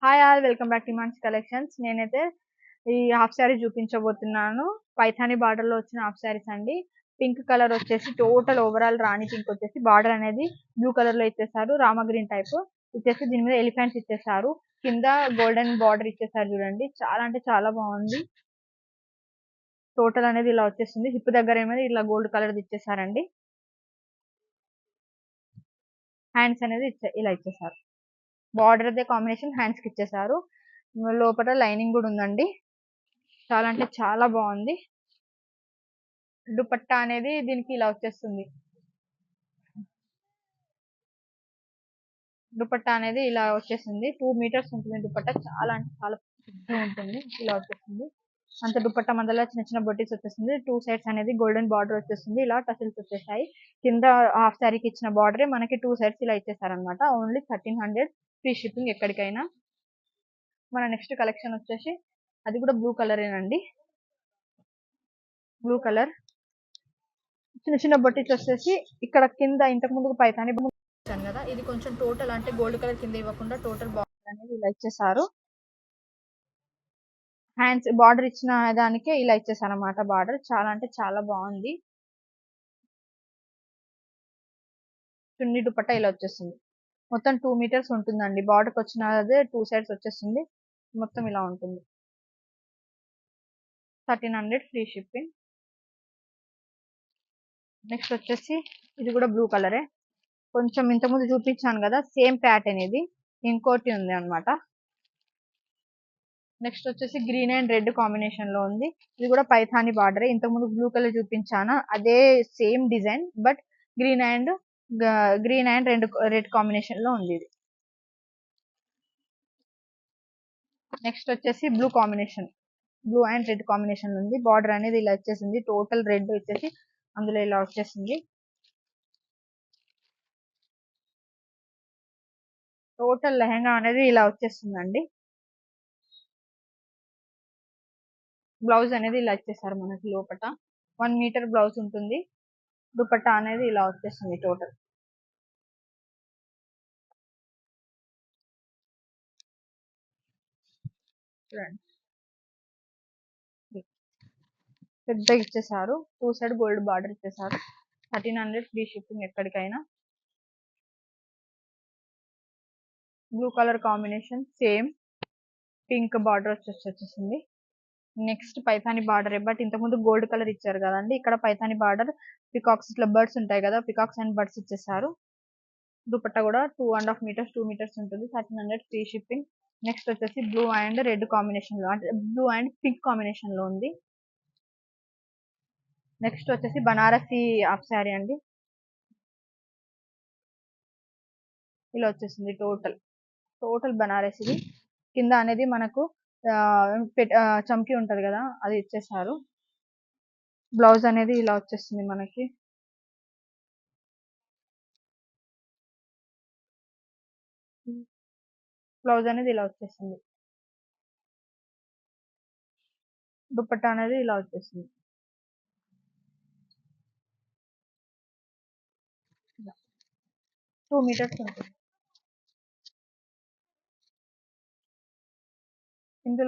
Hi all welcome back to మంచి collections. నేనైతే ఈ హాఫ్ సారీ చూపించబోతున్నాను. పైథానీ బార్డర్ లో వచ్చిన హాఫ్ సారీస్ అండి. పింక్ కలర్ వచ్చేసి టోటల్ ఓవరాల్ రాణి పింక్ వచ్చేసి బార్డర్ అనేది బ్లూ కలర్ లో ఇచ్చేసారు. రామ గ్రీన్ టైప్ ఇచ్చేసి దీని మీద ఎలిఫెంట్స్ ఇచ్చేసారు. కింద గోల్డెన్ బార్డర్ ఇచ్చేసారు. చూడండి చాలా అంటే చాలా బాగుంది. టోటల్ అనేది ఇలా వచ్చేస్తుంది. హిప్ దగ్గర ఏమో ఇలా గోల్డ్ కలర్ ఇచ్చేసారండి. హ్యాండ్స్ అనేది ఇలా ఇచ్చేసారు. బార్డర్ అదే కాంబినేషన్ హ్యాండ్స్ కి ఇచ్చేసారు. లోపల లైనింగ్ కూడా ఉందండి. చాలా అంటే చాలా బాగుంది. దుపట్టా అనేది దీనికి ఇలా వచ్చేస్తుంది. దుపట్టా అనేది ఇలా వచ్చేసింది. 2 మీటర్స్ ఉంటుంది దుపట్టా. చాలా అంటే చాలా పెద్దగా ఉంటుంది. ఇలా వచ్చేస్తుంది. అంత దుపట్టా మధ్యలో చిన్న చిన్న బొట్టీస్ వచ్చేస్తుంది. 2 సైడ్స్ అనేది గోల్డెన్ బార్డర్ వచ్చేస్తుంది. ఇలా టసిల్స్ వచ్చేసాయి. కింద హాఫ్ శారీకి ఇచ్చిన బార్డరే మనకి 2 సైడ్స్ ఇలా ఇచ్చేసారనమాట. ఓన్లీ 1300 ఫ్రీ షిప్పింగ్ ఎక్కడికైనా. మన నెక్స్ట్ కలెక్షన్ వచ్చేసి అది కూడా బ్లూ కలరేనండి. బ్లూ కలర్ చిన్న చిన్న బొట్టిస్ వచ్చేసి ఇక్కడ కింద ఇంతకు ముందుకు పైతాని ఇచ్చాను కదా, ఇది కొంచెం టోటల్ అంటే గోల్డ్ కలర్ కింద ఇవ్వకుండా టోటల్ బార్డర్ అనేది ఇలా ఇచ్చేసారు. హ్యాండ్స్ బార్డర్ ఇచ్చిన దానికే ఇలా ఇచ్చేసారు అనమాట. బార్డర్ చాలా అంటే చాలా బాగుంది. చున్నీ దుపట్టా ఇలా వచ్చేస్తుంది. మొత్తం 2 మీటర్స్ ఉంటుందండి. బార్డర్కి వచ్చినదే 2 సైడ్స్ వచ్చేస్తుంది. మొత్తం ఇలా ఉంటుంది. 1300 ఫ్రీ షిప్పింగ్. నెక్స్ట్ వచ్చేసి ఇది కూడా బ్లూ కలరే. కొంచెం ఇంతకుముందు చూపించాను కదా సేమ్ ప్యాటర్న్, ఇది ఇంకోటి ఉంది అనమాట. నెక్స్ట్ వచ్చేసి గ్రీన్ అండ్ రెడ్ కాంబినేషన్ లో ఉంది. ఇది కూడా పైథానీ బార్డర్. ఇంతకుముందు బ్లూ కలర్ చూపించాను, అదే same design but green and red combination లో ఉంది ఇది. నెక్స్ట్ వచ్చేసి బ్లూ అండ్ రెడ్ కాంబినేషన్ ఉంది. బార్డర్ అనేది ఇలా వచ్చేసింది. టోటల్ రెడ్ వచ్చేసి అందులో ఇలా వచ్చేసింది. టోటల్ లెహంగా అనేది ఇలా వచ్చేస్తుందండి. బ్లౌజ్ అనేది ఇలా ఇచ్చేసారు మనకి. లోపల 1 మీటర్ బ్లౌజ్ ఉంటుంది. దుపట్టా అనేది ఇలా వచ్చేస్తుంది టోటల్. చూడండి పెద్దగా ఇచ్చేసారు. 2 సైడ్ గోల్డ్ బార్డర్ ఇచ్చేసారు. 1300 ఫ్రీ షిప్పింగ్ ఎక్కడికైనా. Blue colour combination same pink border వచ్చేసింది. నెక్స్ట్ పైథానీ బార్డర్, బట్ ఇంతకుముందు గోల్డ్ కలర్ ఇచ్చారు కదండి, ఇక్కడ పైథానీ బార్డర్ పికాక్స్ ఇట్లా బర్డ్స్ ఉంటాయి కదా, పికాక్స్ అండ్ బర్డ్స్ ఇచ్చేసారు. దుపట్టా కూడా 2.5 మీటర్స్ 2 మీటర్స్ ఉంటుంది. 1300 ఫ్రీ షిప్పింగ్. నెక్స్ట్ వచ్చేసి బ్లూ అండ్ రెడ్ కాంబినేషన్ లో, అంటే బ్లూ అండ్ పింక్ కాంబినేషన్ లో ఉంది. నెక్స్ట్ వచ్చేసి బనారసి హాఫ్ శారీ అండి. ఇలా వచ్చేసింది టోటల్ బనారస్. ఇది కింద అనేది మనకు చంకి ఉంటది కదా, అది ఇచ్చేసారు. బ్లౌజ్ అనేది ఇలా వచ్చేస్తుంది మనకి. బ్లౌజ్ అనేది ఇలా వచ్చేసింది. దుపట్టా అనేది ఇలా వచ్చేసింది. 2 మీటర్స్ ఉంటుంది ఇందులో.